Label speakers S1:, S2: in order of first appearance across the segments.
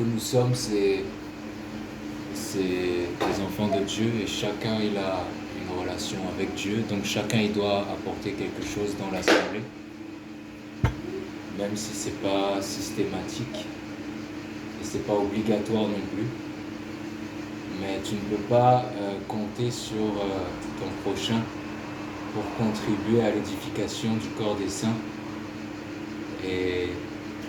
S1: que nous sommes, c'est des enfants de Dieu et chacun il a une relation avec Dieu, donc chacun il doit apporter quelque chose dans l'assemblée, même si c'est pas systématique et c'est pas obligatoire non plus. Mais tu ne peux pas compter sur ton prochain pour contribuer à l'édification du corps des saints et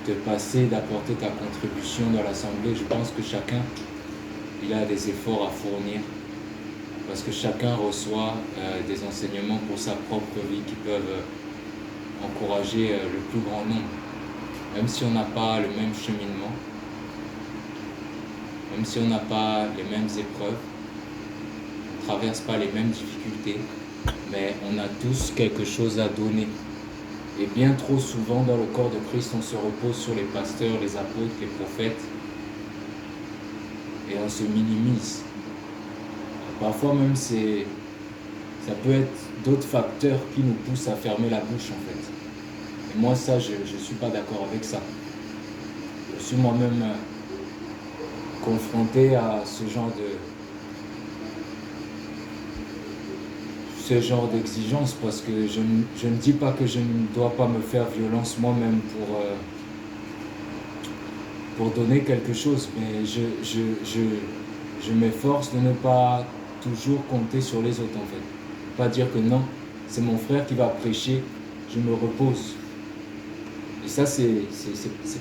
S1: te passer d'apporter ta contribution dans l'assemblée. Je pense que chacun il a des efforts à fournir parce que chacun reçoit des enseignements pour sa propre vie qui peuvent encourager le plus grand nombre, même si on n'a pas le même cheminement, même si on n'a pas les mêmes épreuves, on ne traverse pas les mêmes difficultés, mais on a tous quelque chose à donner. Et bien trop souvent dans le corps de Christ, on se repose sur les pasteurs, les apôtres, les prophètes, et on se minimise. Parfois même ça peut être d'autres facteurs qui nous poussent à fermer la bouche en fait. Et moi ça, je ne suis pas d'accord avec ça. Je suis moi-même confronté à ce genre d'exigence parce que je ne dis pas que je ne dois pas me faire violence moi-même pour donner quelque chose, mais je m'efforce de ne pas toujours compter sur les autres en fait. Pas dire que non, c'est mon frère qui va prêcher, je me repose. Et ça, c'est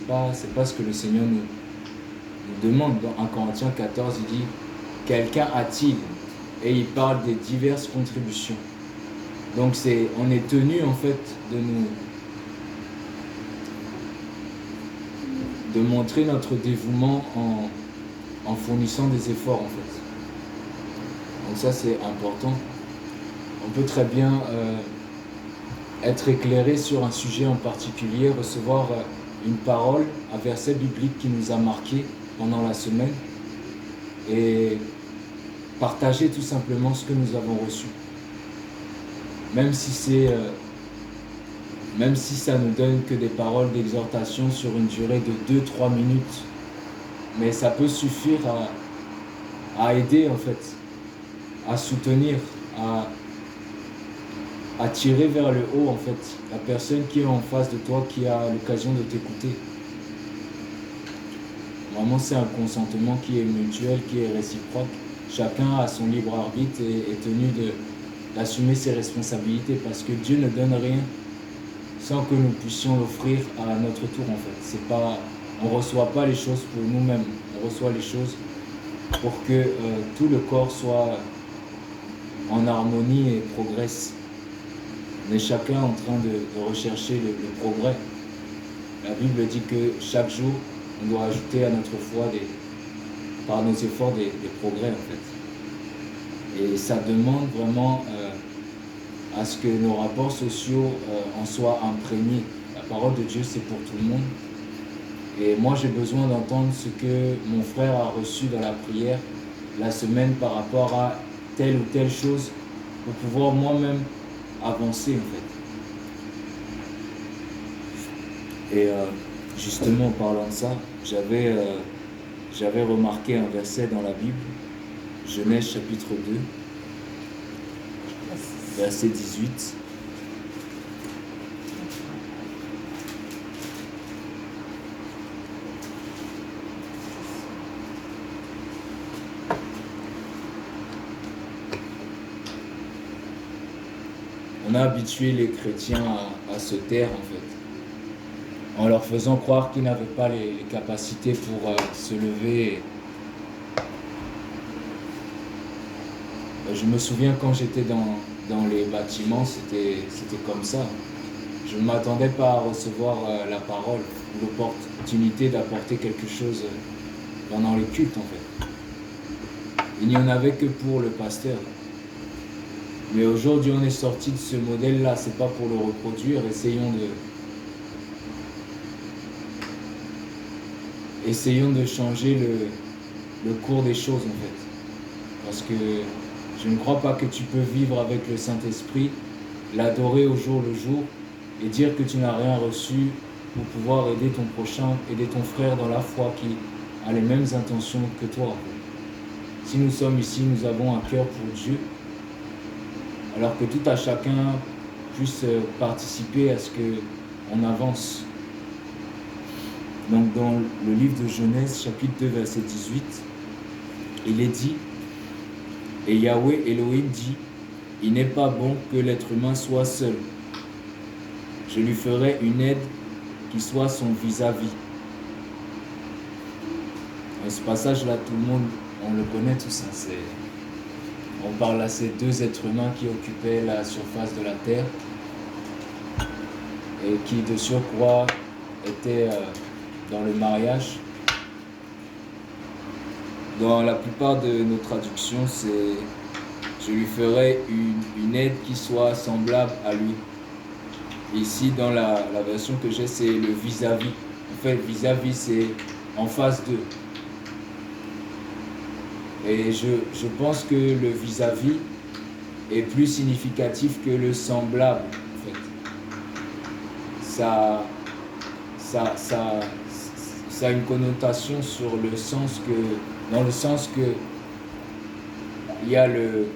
S1: pas ce que le Seigneur nous demande. Dans 1 Corinthiens 14, il dit « Quelqu'un a-t-il » et il parle des diverses contributions. Donc on est tenu en fait de montrer notre dévouement en fournissant des efforts en fait. Donc ça c'est important. On peut très bien être éclairé sur un sujet en particulier, recevoir une parole, un verset biblique qui nous a marqué pendant la semaine et partager tout simplement ce que nous avons reçu. Même si ça ne donne que des paroles d'exhortation sur une durée de 2-3 minutes, mais ça peut suffire à aider en fait, à soutenir, à tirer vers le haut en fait, la personne qui est en face de toi, qui a l'occasion de t'écouter. Vraiment c'est un consentement qui est mutuel, qui est réciproque. Chacun a son libre arbitre et est tenu d'assumer ses responsabilités parce que Dieu ne donne rien sans que nous puissions l'offrir à notre tour en fait. On ne reçoit pas les choses pour nous-mêmes, on reçoit les choses pour que tout le corps soit en harmonie et progresse. On est chacun en train de rechercher le progrès. La Bible dit que chaque jour, on doit ajouter à notre foi par nos efforts des progrès en fait. Et ça demande vraiment à ce que nos rapports sociaux en soient imprégnés. La parole de Dieu c'est pour tout le monde. Et moi j'ai besoin d'entendre ce que mon frère a reçu dans la prière la semaine par rapport à telle ou telle chose pour pouvoir moi-même avancer en fait. Et justement en parlant de ça, j'avais remarqué un verset dans la Bible, Genèse chapitre 2, verset 18. On a habitué les chrétiens à se taire en fait, en leur faisant croire qu'ils n'avaient pas les capacités pour se lever. Je me souviens quand j'étais dans les bâtiments, c'était comme ça. Je ne m'attendais pas à recevoir la parole, l'opportunité d'apporter quelque chose pendant les cultes en fait. Il n'y en avait que pour le pasteur. Mais aujourd'hui on est sorti de ce modèle-là, c'est pas pour le reproduire, essayons de changer le cours des choses en fait. Parce que je ne crois pas que tu peux vivre avec le Saint-Esprit, l'adorer au jour le jour et dire que tu n'as rien reçu pour pouvoir aider ton prochain, aider ton frère dans la foi a les mêmes intentions que toi. Si nous sommes ici, nous avons un cœur pour Dieu, alors que tout à chacun puisse participer à ce qu'on avance. Donc dans le livre de Genèse, chapitre 2, verset 18, il est dit, et Yahweh Elohim dit, il n'est pas bon que l'être humain soit seul. Je lui ferai une aide qui soit son vis-à-vis. Dans ce passage-là, tout le monde, on le connaît tout ça. On parle à ces deux êtres humains qui occupaient la surface de la terre et qui de surcroît étaient dans le mariage. Dans la plupart de nos traductions, c'est « je lui ferai une aide qui soit semblable à lui ». Ici, dans la version que j'ai, c'est le vis-à-vis. En fait, vis-à-vis, c'est en face d'eux. Et je pense que le vis-à-vis est plus significatif que le semblable, en fait. Ça a une connotation dans le sens que il y a le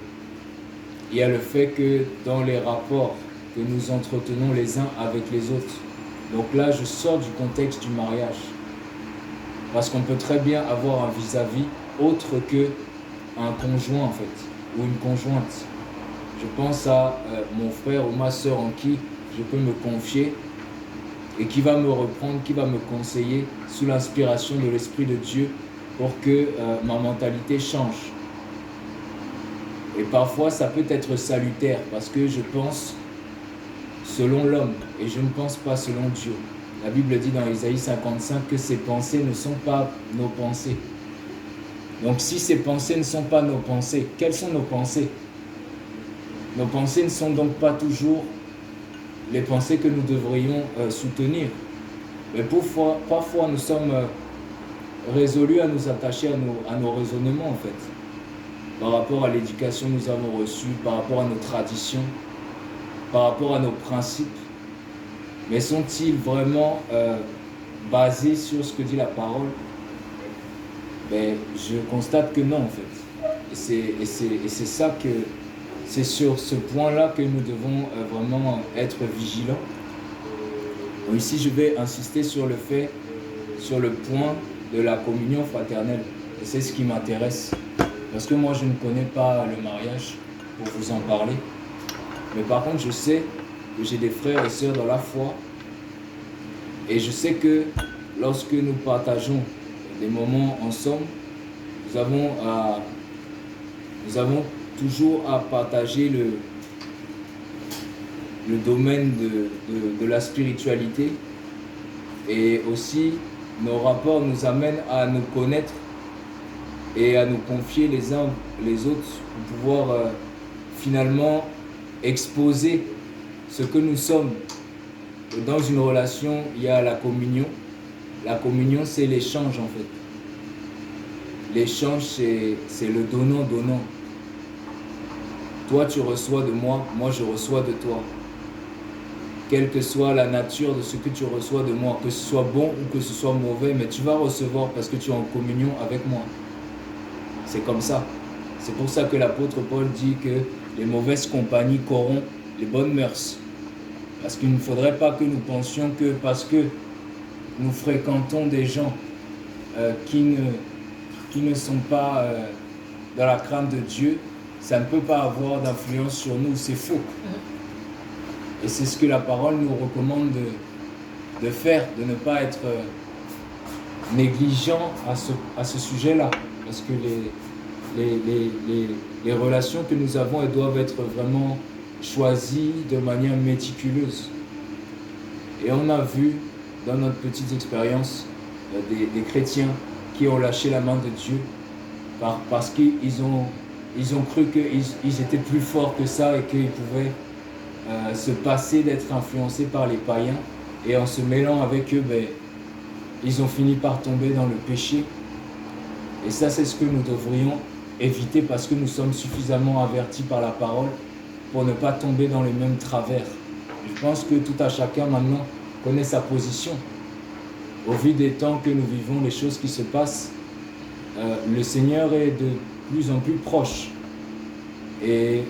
S1: fait que dans les rapports que nous entretenons les uns avec les autres. Donc là, je sors du contexte du mariage. Parce qu'on peut très bien avoir un vis-à-vis autre que un conjoint, en fait, ou une conjointe. Je pense à mon frère ou ma soeur en qui je peux me confier et qui va me reprendre, qui va me conseiller sous l'inspiration de l'Esprit de Dieu pour que ma mentalité change. Et parfois, ça peut être salutaire parce que je pense selon l'homme et je ne pense pas selon Dieu. La Bible dit dans Isaïe 55 que ses pensées ne sont pas nos pensées. Donc si ces pensées ne sont pas nos pensées, quelles sont nos pensées? Nos pensées ne sont donc pas toujours les pensées que nous devrions soutenir. Mais parfois nous sommes résolus à nous attacher à nos raisonnements, en fait. Par rapport à l'éducation que nous avons reçue, par rapport à nos traditions, par rapport à nos principes. Mais sont-ils vraiment basés sur ce que dit la parole? Ben, je constate que non, en fait. Et c'est ça que... C'est sur ce point-là que nous devons vraiment être vigilants. Donc ici, je vais insister sur le point de la communion fraternelle. Et c'est ce qui m'intéresse. Parce que moi, je ne connais pas le mariage pour vous en parler. Mais par contre, je sais que j'ai des frères et sœurs dans la foi. Et je sais que lorsque nous partageons des moments ensemble, nous avons toujours à partager le domaine de la spiritualité. Et aussi, nos rapports nous amènent à nous connaître et à nous confier les uns les autres pour pouvoir finalement exposer ce que nous sommes. Dans une relation, il y a la communion. La communion, c'est l'échange en fait. L'échange, c'est le donnant-donnant. Toi, tu reçois de moi, moi je reçois de toi. Quelle que soit la nature de ce que tu reçois de moi, que ce soit bon ou que ce soit mauvais, mais tu vas recevoir parce que tu es en communion avec moi. C'est comme ça. C'est pour ça que l'apôtre Paul dit que les mauvaises compagnies corrompent les bonnes mœurs. Parce qu'il ne faudrait pas que nous pensions que parce que nous fréquentons des gens qui ne sont pas dans la crainte de Dieu, ça ne peut pas avoir d'influence sur nous, c'est faux. Et c'est ce que la parole nous recommande de faire, de ne pas être négligent à ce sujet-là. Parce que les relations que nous avons, elles doivent être vraiment choisies de manière méticuleuse. Et on a vu dans notre petite expérience des chrétiens qui ont lâché la main de Dieu parce qu'ils ont cru qu'ils étaient plus forts que ça et qu'ils pouvaient se passer d'être influencés par les païens. Et en se mêlant avec eux, ils ont fini par tomber dans le péché. Et ça, c'est ce que nous devrions éviter parce que nous sommes suffisamment avertis par la parole pour ne pas tomber dans les mêmes travers. Je pense que tout à chacun maintenant connaît sa position. Au vu des temps que nous vivons, les choses qui se passent, le Seigneur est de plus en plus proche. Et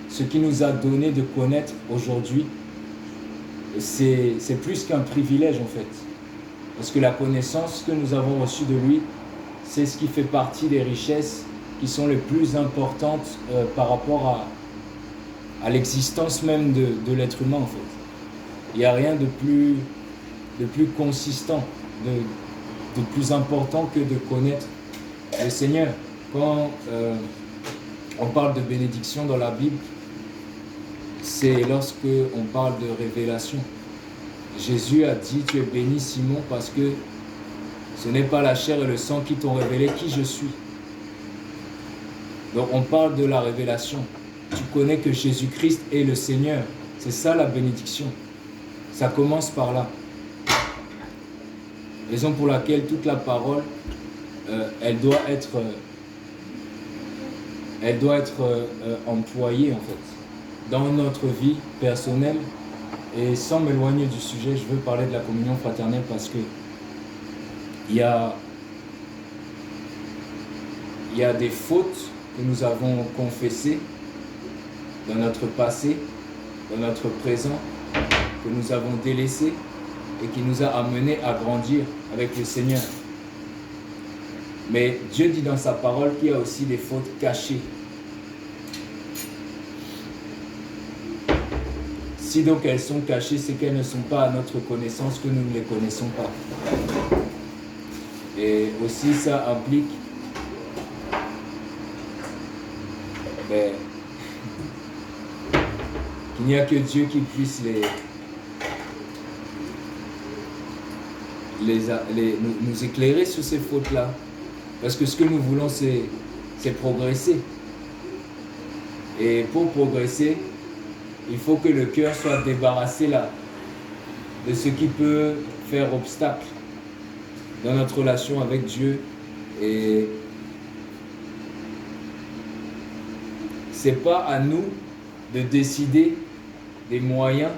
S1: ce qu'il nous a donné de connaître aujourd'hui, c'est plus qu'un privilège en fait. Parce que la connaissance que nous avons reçue de lui, c'est ce qui fait partie des richesses qui sont les plus importantes par rapport à l'existence même de l'être humain en fait. Il n'y a rien de plus consistant, de plus important que de connaître le Seigneur. Quand on parle de bénédiction dans la Bible, c'est lorsque on parle de révélation. Jésus a dit, tu es béni Simon parce que ce n'est pas la chair et le sang qui t'ont révélé qui je suis. Donc on parle de la révélation. Tu connais que Jésus-Christ est le Seigneur. C'est ça la bénédiction. Ça commence par là. Raison pour laquelle toute la parole, elle doit être employée en fait dans notre vie personnelle. Et sans m'éloigner du sujet, je veux parler de la communion fraternelle parce que il y a des fautes que nous avons confessées dans notre passé, dans notre présent, que nous avons délaissées et qui nous a amenés à grandir avec le Seigneur. Mais Dieu dit dans sa parole qu'il y a aussi des fautes cachées. Si donc elles sont cachées, c'est qu'elles ne sont pas à notre connaissance, que nous ne les connaissons pas. Et aussi ça implique qu'il n'y a que Dieu qui puisse nous éclairer sur ces fautes-là. Parce que ce que nous voulons, c'est progresser. Et pour progresser, il faut que le cœur soit débarrassé là, de ce qui peut faire obstacle dans notre relation avec Dieu. Et c'est pas à nous de décider des moyens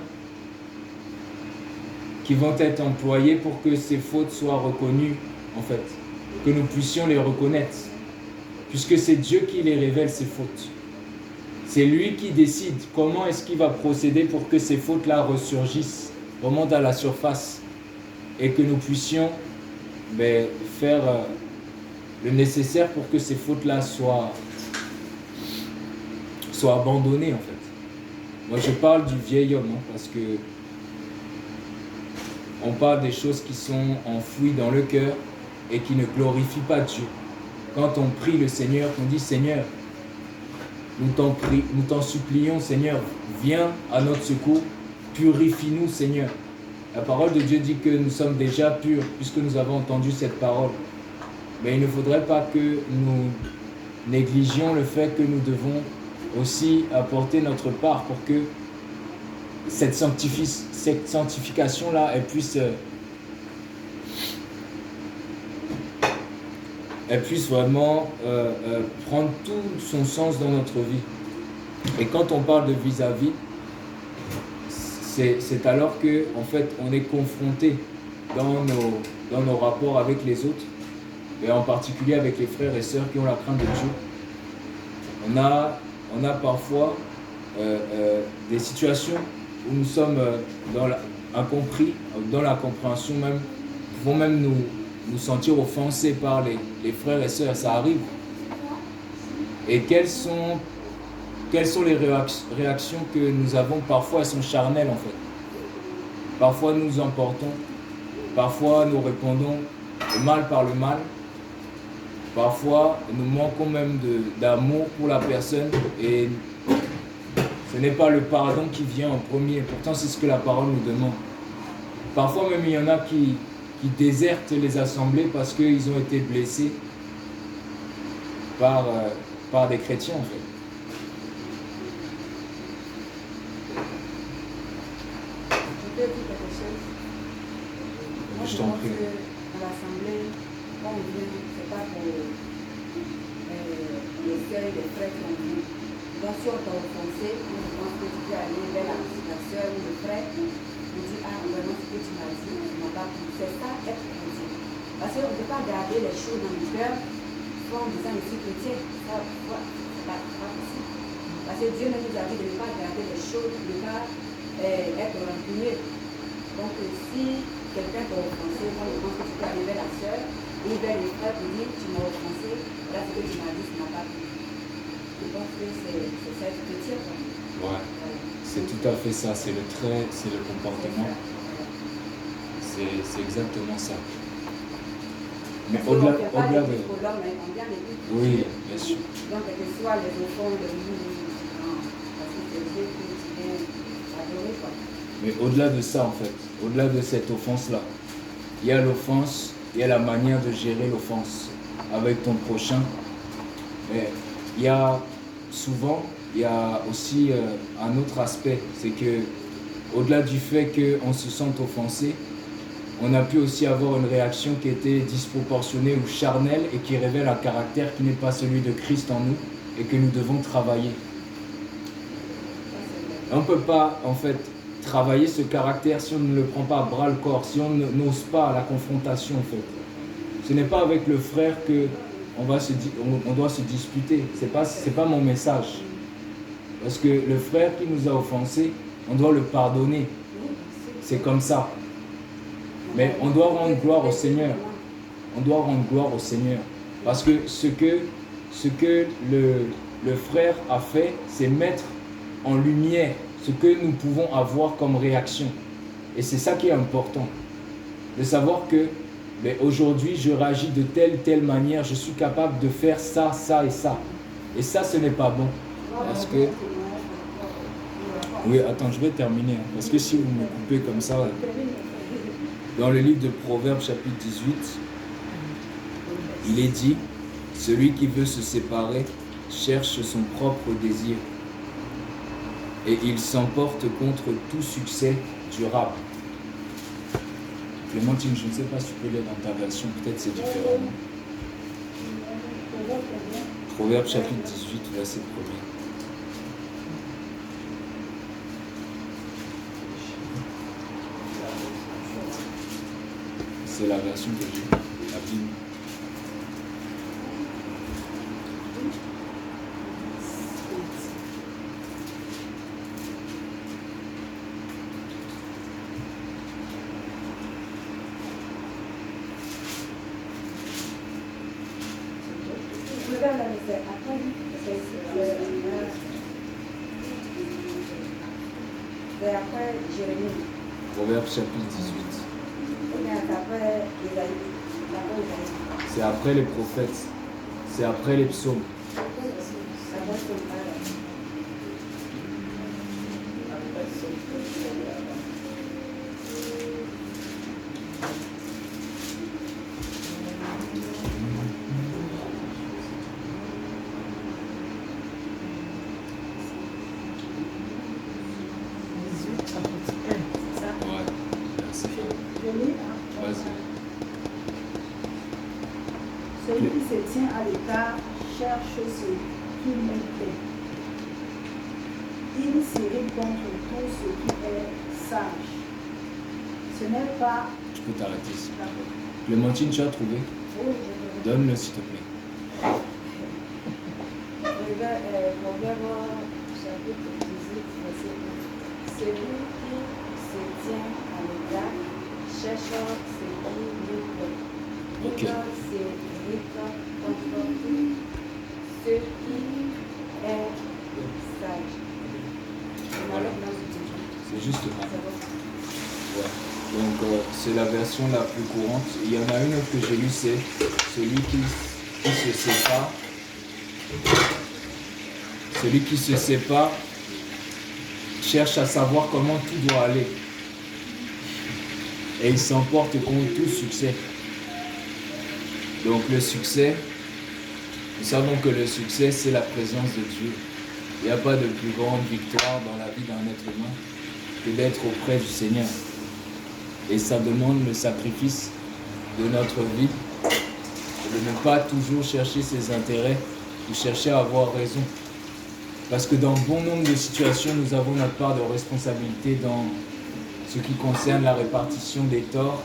S1: qui vont être employés pour que ces fautes soient reconnues, en fait, que nous puissions les reconnaître, puisque c'est Dieu qui les révèle, ces fautes. C'est lui qui décide comment est-ce qu'il va procéder pour que ces fautes-là ressurgissent, remontent à la surface, et que nous puissions faire le nécessaire pour que ces fautes-là soient abandonnées, en fait. Moi, je parle du vieil homme, parce que on parle des choses qui sont enfouies dans le cœur et qui ne glorifient pas Dieu. Quand on prie le Seigneur, on dit « Seigneur, nous t'en supplions, Seigneur, viens à notre secours, purifie-nous, Seigneur. » La parole de Dieu dit que nous sommes déjà purs, puisque nous avons entendu cette parole. Mais il ne faudrait pas que nous négligions le fait que nous devons aussi apporter notre part pour que cette sanctification-là, elle puisse vraiment prendre tout son sens dans notre vie. Et quand on parle de vis-à-vis, c'est alors que en fait, on est confronté dans nos rapports avec les autres, et en particulier avec les frères et sœurs qui ont la crainte de Dieu. On a parfois des situations où nous sommes incompris, dans la compréhension même, nous pouvons même nous sentir offensés par les frères et sœurs, ça arrive. Et quelles sont les réactions que nous avons? Parfois elles sont charnelles en fait. Parfois nous emportons, parfois nous répondons le mal par le mal. Parfois nous manquons même d'amour pour la personne et ce n'est pas le pardon qui vient en premier, pourtant c'est ce que la parole nous demande. Parfois même il y en a qui désertent les assemblées parce qu'ils ont été blessés par des chrétiens en fait.
S2: Je peux dire quelque chose. Moi, je pense que dans l'assemblée, quand on vient, c'est pas pour les sœurs et les frères qui ont vu. Donc si on t'a offensé, je pense que tu peux aller vers la sœur ou le frère, on dit ah vraiment ce que tu m'as dit, tu m'as pas pris. C'est ça être chrétien. Parce qu'on ne peut pas garder les choses dans le cœur enfant en disant je suis chrétien. Ça, c'est pas possible. Parce que Dieu nous a dit de ne pas garder les choses, de ne pas être rancunier. Donc si quelqu'un t'a offensé, moi je pense que tu peux aller vers la soeur, et vers les frères pour dire tu m'as offensé, là ce que tu m'as dit, ça n'a pas plu. Je pense que c'est ça être chrétien.
S1: Ouais, c'est tout à fait ça, c'est le trait, c'est le comportement. C'est exactement ça. Mais au-delà de... Oui, bien sûr.
S2: Donc, que ce soit les enfants de parce que c'est Dieu qui vient adorer, quoi.
S1: Mais au-delà de ça, en fait, au-delà de cette offense-là, il y a l'offense, il y a la manière de gérer l'offense avec ton prochain. Mais il y a souvent, il y a aussi un autre aspect, c'est que au-delà du fait qu'on se sente offensé, on a pu aussi avoir une réaction qui était disproportionnée ou charnelle et qui révèle un caractère qui n'est pas celui de Christ en nous et que nous devons travailler. On ne peut pas, en fait, travailler ce caractère si on ne le prend pas à bras le corps, si on n'ose pas la confrontation, en fait. Ce n'est pas avec le frère qu'on doit se disputer. C'est pas mon message. Parce que le frère qui nous a offensés, on doit le pardonner. C'est comme ça. Mais on doit rendre gloire au Seigneur. On doit rendre gloire au Seigneur. Parce que ce que le frère a fait, c'est mettre en lumière ce que nous pouvons avoir comme réaction. Et c'est ça qui est important. De savoir que aujourd'hui, je réagis de telle manière, je suis capable de faire ça, ça et ça. Et ça, ce n'est pas bon. Parce que... Oui, attends, je vais terminer. Parce que si vous me coupez comme ça... Dans le livre de Proverbes, chapitre 18, il est dit « Celui qui veut se séparer cherche son propre désir et il s'emporte contre tout succès durable. » Clémentine, je ne sais pas si tu peux lire dans ta version, peut-être c'est différent. Proverbes, chapitre 18, verset 1er. C'est la version que j'ai, la Bible.
S2: C'est après Jérémie.
S1: Proverbes, chapitre 18. C'est après les prophètes. C'est après les psaumes.
S3: Celui qui se tient à l'écart cherche ce qu'il mérite. Il s'irrite contre tout ce qui est sage. Ce n'est pas...
S1: Tu peux t'arrêter ici. Clémentine, tu as trouvé?
S2: Oui,
S1: donne-le s'il te plaît.
S2: Proverbe chapitre 18, verset 1. Celui qui se tient à l'écart cherche ce qui mérite.
S1: Ok.
S2: Il s'irrite contre tout ce qui est sage.
S1: Voilà. C'est juste là. Ouais. Donc c'est la version la plus courante. Il y en a une autre que j'ai lue, c'est celui qui se sépare. Celui qui se sépare cherche à savoir comment tout doit aller. Et il s'emporte contre tout succès. Donc le succès, nous savons que le succès, c'est la présence de Dieu. Il n'y a pas de plus grande victoire dans la vie d'un être humain que d'être auprès du Seigneur. Et ça demande le sacrifice de notre vie, de ne pas toujours chercher ses intérêts ou chercher à avoir raison. Parce que dans bon nombre de situations, nous avons notre part de responsabilité dans ce qui concerne la répartition des torts,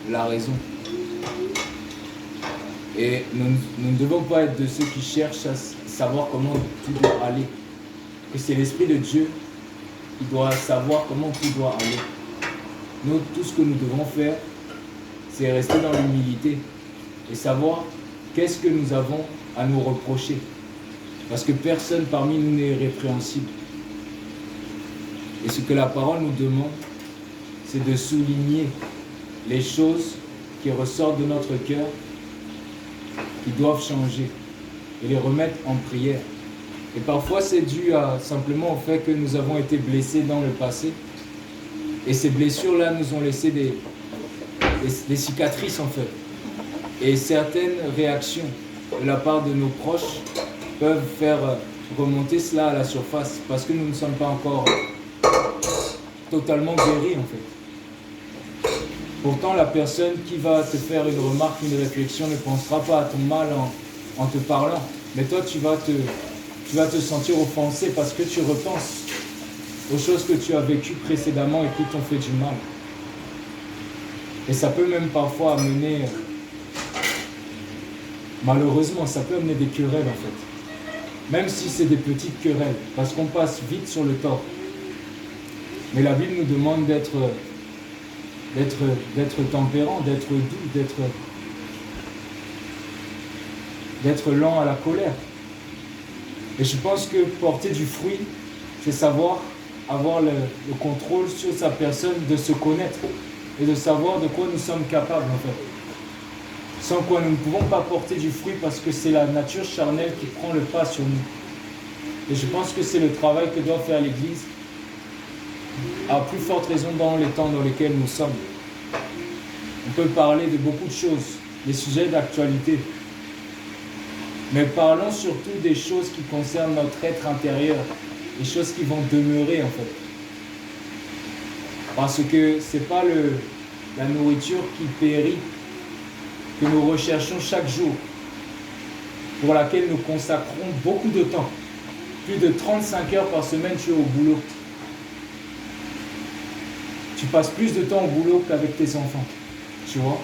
S1: la raison. Et nous ne devons pas être de ceux qui cherchent à savoir comment tout doit aller. Que c'est l'Esprit de Dieu qui doit savoir comment tout doit aller. Nous, tout ce que nous devons faire, c'est rester dans l'humilité et savoir qu'est-ce que nous avons à nous reprocher. Parce que personne parmi nous n'est répréhensible. Et ce que la parole nous demande, c'est de souligner les choses qui ressortent de notre cœur, qui doivent changer, et les remettre en prière. Et parfois, c'est dû simplement au fait que nous avons été blessés dans le passé. Et ces blessures-là nous ont laissé des cicatrices, en fait. Et certaines réactions de la part de nos proches peuvent faire remonter cela à la surface, parce que nous ne sommes pas encore totalement guéris, en fait. Pourtant, la personne qui va te faire une remarque, une réflexion, ne pensera pas à ton mal en te parlant. Mais toi, tu vas te sentir offensé parce que tu repenses aux choses que tu as vécues précédemment et qui t'ont fait du mal. Et ça peut même parfois amener, malheureusement, ça peut amener des querelles, en fait. Même si c'est des petites querelles, parce qu'on passe vite sur le tort. Mais la Bible nous demande d'être tempérant, d'être doux, d'être lent à la colère. Et je pense que porter du fruit, c'est savoir avoir le contrôle sur sa personne, de se connaître et de savoir de quoi nous sommes capables, en fait. Sans quoi nous ne pouvons pas porter du fruit, parce que c'est la nature charnelle qui prend le pas sur nous. Et je pense que c'est le travail que doit faire l'Église, à plus forte raison dans les temps dans lesquels nous sommes. On peut parler de beaucoup de choses, des sujets d'actualité, mais parlons surtout des choses qui concernent notre être intérieur, des choses qui vont demeurer, en fait. Parce que ce n'est pas la nourriture qui périt, que nous recherchons chaque jour, pour laquelle nous consacrons beaucoup de temps. Plus de 35 heures par semaine, tu es au boulot. Tu passes plus de temps au boulot qu'avec tes enfants, tu vois.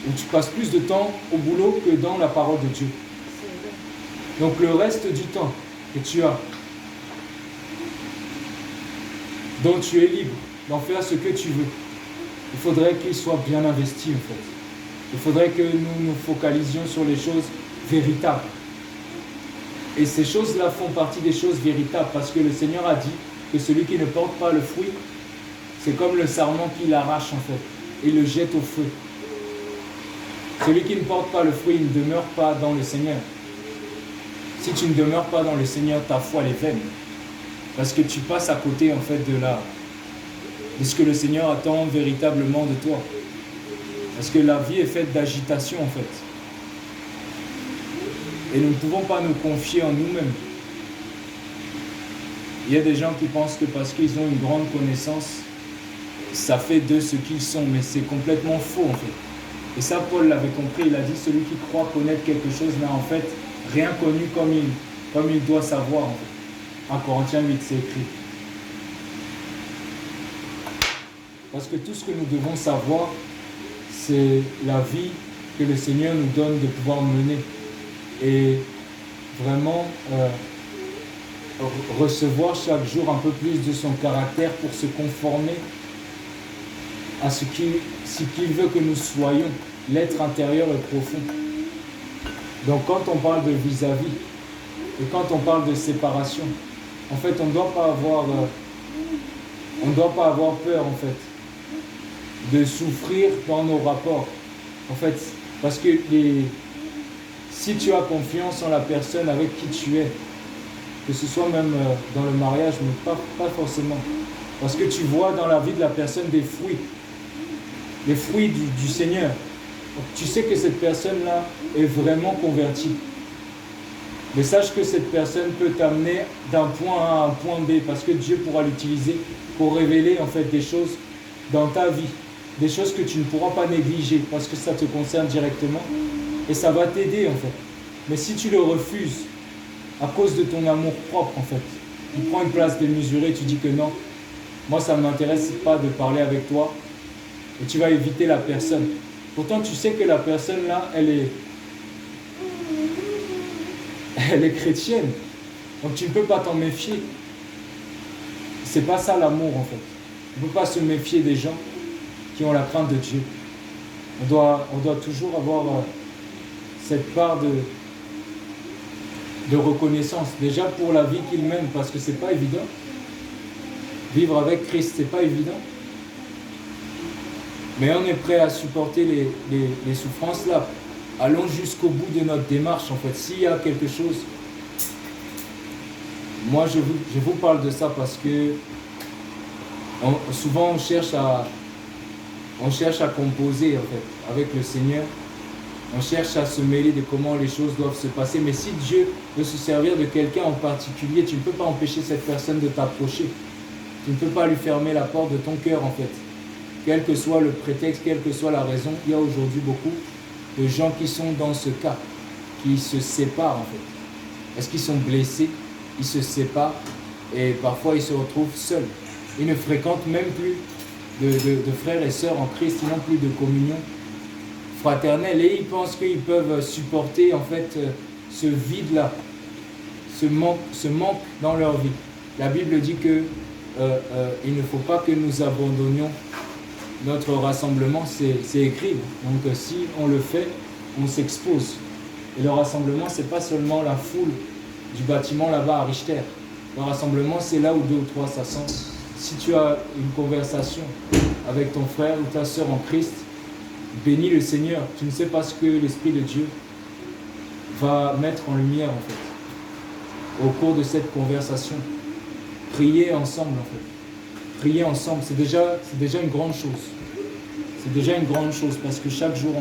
S1: Ou tu passes plus de temps au boulot que dans la parole de Dieu. Donc le reste du temps que tu as, dont tu es libre d'en faire ce que tu veux, il faudrait qu'il soit bien investi, en fait. Il faudrait que nous nous focalisions sur les choses véritables. Et ces choses-là font partie des choses véritables, parce que le Seigneur a dit que celui qui ne porte pas le fruit, c'est comme le sarment qu'il arrache, en fait, et le jette au feu. Celui qui ne porte pas le fruit, il ne demeure pas dans le Seigneur. Si tu ne demeures pas dans le Seigneur, ta foi elle est vaine. Parce que tu passes à côté, en fait, de ce que le Seigneur attend véritablement de toi. Parce que la vie est faite d'agitation, en fait. Et nous ne pouvons pas nous confier en nous-mêmes. Il y a des gens qui pensent que parce qu'ils ont une grande connaissance, ça fait d'eux ce qu'ils sont, mais c'est complètement faux, en fait. Et ça, Paul l'avait compris, il a dit, celui qui croit connaître quelque chose n'a en fait rien connu comme il doit savoir, en fait. En Corinthiens 8, c'est écrit. Parce que tout ce que nous devons savoir, c'est la vie que le Seigneur nous donne de pouvoir mener. Et vraiment recevoir chaque jour un peu plus de son caractère pour se conformer à ce qu'il veut que nous soyons, l'être intérieur et profond. Donc quand on parle de vis-à-vis et quand on parle de séparation, en fait on ne doit pas avoir peur, en fait, de souffrir dans nos rapports, en fait, parce que si tu as confiance en la personne avec qui tu es, que ce soit même dans le mariage, mais pas forcément, parce que tu vois dans la vie de la personne des fruits, les fruits du Seigneur. Donc, tu sais que cette personne-là est vraiment convertie. Mais sache que cette personne peut t'amener d'un point A à un point B, parce que Dieu pourra l'utiliser pour révéler, en fait, des choses dans ta vie, des choses que tu ne pourras pas négliger, parce que ça te concerne directement, et ça va t'aider, en fait. Mais si tu le refuses, à cause de ton amour propre, en fait, tu prends une place démesurée, tu dis que non, moi ça ne m'intéresse pas de parler avec toi, et tu vas éviter la personne. Pourtant tu sais que la personne là, elle elle est chrétienne. Donc tu ne peux pas t'en méfier. C'est pas ça l'amour en fait. On ne peut pas se méfier des gens qui ont la crainte de Dieu. On doit toujours avoir cette part de reconnaissance. Déjà pour la vie qu'il mène, parce que c'est pas évident. Vivre avec Christ, c'est pas évident. Mais on est prêt à supporter les souffrances là. Allons jusqu'au bout de notre démarche en fait. S'il y a quelque chose, moi je vous parle de ça parce que souvent on cherche à composer en fait avec le Seigneur. On cherche à se mêler de comment les choses doivent se passer. Mais si Dieu veut se servir de quelqu'un en particulier, tu ne peux pas empêcher cette personne de t'approcher. Tu ne peux pas lui fermer la porte de ton cœur en fait. Quel que soit le prétexte, quelle que soit la raison, il y a aujourd'hui beaucoup de gens qui sont dans ce cas, qui se séparent en fait. Est-ce qu'ils sont blessés? Ils se séparent et parfois ils se retrouvent seuls. Ils ne fréquentent même plus de frères et sœurs en Christ, ils n'ont plus de communion fraternelle et ils pensent qu'ils peuvent supporter en fait ce vide-là, ce manque dans leur vie. La Bible dit que il ne faut pas que nous abandonnions notre rassemblement, c'est écrit. Donc si on le fait, on s'expose. Et le rassemblement, c'est pas seulement la foule du bâtiment là-bas à Richter. Le rassemblement, c'est là où 2 ou 3 s'assemblent. Si tu as une conversation avec ton frère ou ta sœur en Christ, bénis le Seigneur. Tu ne sais pas ce que l'Esprit de Dieu va mettre en lumière en fait au cours de cette conversation. Priez ensemble en fait. Prier ensemble, c'est déjà une grande chose. C'est déjà une grande chose parce que chaque jour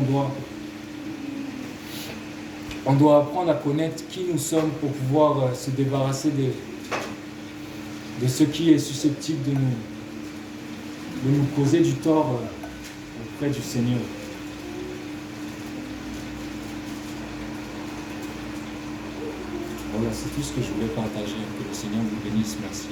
S1: on doit apprendre à connaître qui nous sommes pour pouvoir se débarrasser de ce qui est susceptible de nous causer du tort auprès du Seigneur. Voilà, c'est tout ce que je voulais partager. Que le Seigneur vous bénisse. Merci.